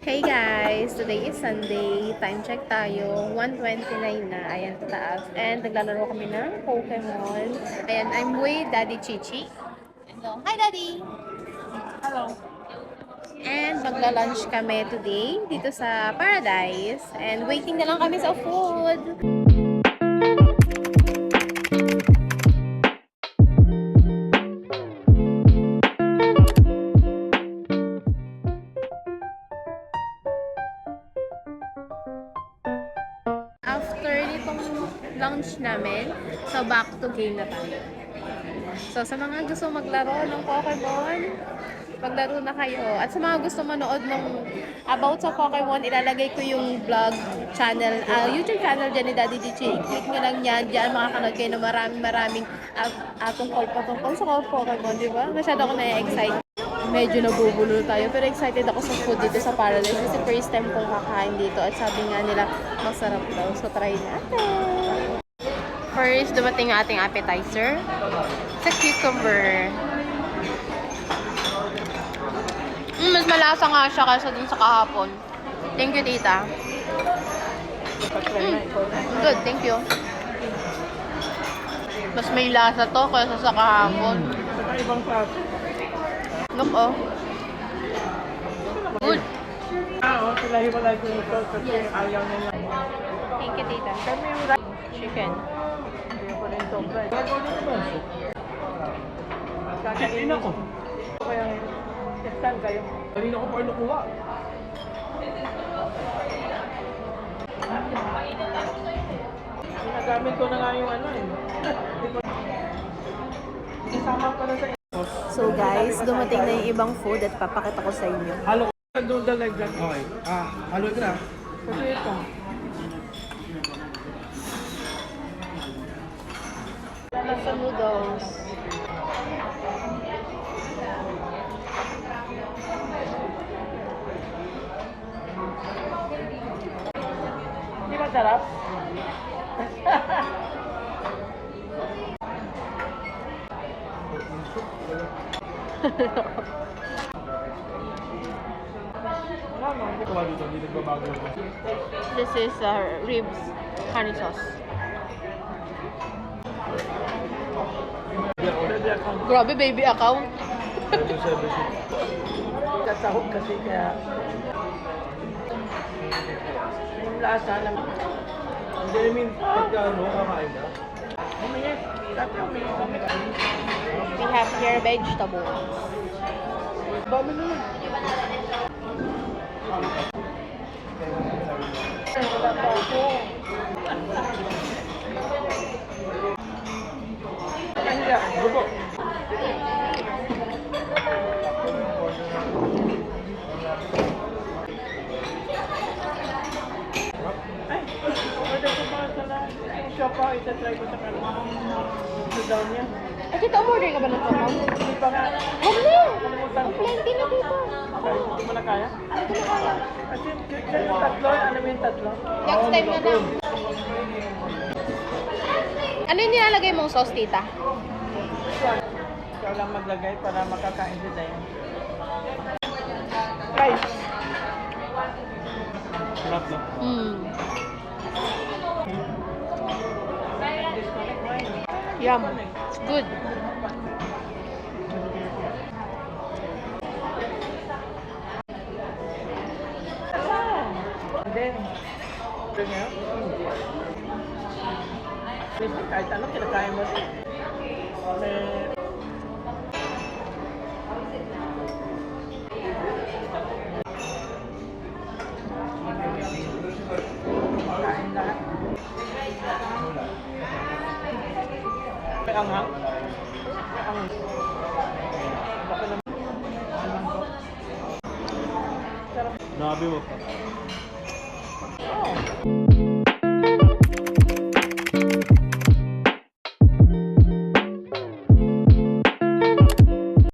Hey guys! Today is Sunday. Time check tayo. 1:29 na. Ayan, taas. And naglalaro kami ng Pokemon. Ayan, I'm with Daddy Chichi. Hello. Hi, Daddy! Hello. And magla-lunch kami today dito sa Paradise. And waiting na lang kami sa food. After nitong lunch namin, so back to game na tayo. So sa mga gusto maglaro ng Pokemon, maglaro na kayo. At sa mga gusto manood ng about sa Pokemon, ilalagay ko yung vlog channel, YouTube channel dyan ni Daddy DJ. Click nyo lang yan. Diyan makakanood kayo ng maraming tungkol sa Pokemon, di ba? Masyado ako na-excite. Medyo nabubulo tayo. Pero excited ako sa food dito sa Paradise. Kasi first time kong kakain dito. At sabi nga nila, masarap daw. So try natin. First, dumating ang ating appetizer. Sa cucumber. Mas malasa nga siya kaysa dun sa kahapon. Thank you, tita. Good, thank you. Mas may lasa to kaysa sa kahapon. Saka ibang klase. Look, oh. Good. Oo, sila hiwalay ko ito kasi ayaw nila. Thank you, tita. Kami yung Chicken. ayaw ko rin sobra. Gagawa din ba? Kakainin ako. Kaya instant kayo. Kanina ko pa nakuha. Ginagamit ko na nga yung ano eh. Isama ko na sa So guys, dumating na yung ibang food at papakita ko sa inyo. halo ko na doon like that. Okay. Halo ko na. Kasi ito. Sa noodles. Di ba sarap? Wala mo. Ito ba dito? Hindi nagbabago ba? This is ribs, honey sauce. Baby account. Grabe, baby account. Kasahog kasi kaya yung lasa ng hindi namin ano, kakain na. Umiyak. Dati umiyak. We have here vegetables. Dami naman. Wala pa ako. Kanya, gubo. Ay, order ko pa sa Shoppa, itatry ko sa kanila. Ito daw niya. Ay, kita order ka ba ng tomo? Hindi pa nga. Huwag na! Kalimutan ko. Plenty na dito. Hindi mo na kaya? Hindi ko na kaya. Kasi yung tatlo, ano mo yung tatlo? Next time na lang. Ano yung nilalagay mong sauce, tita? Ikaw lang maglagay para makakain si Dayan. Guys! Sarap na. Yum. It's good. And then, ganyan. Kahit ano, kinakain mo rin. May... Kain lahat. May anghang. May anghang. Baka naman. Sarap. Nabi mo. Oh.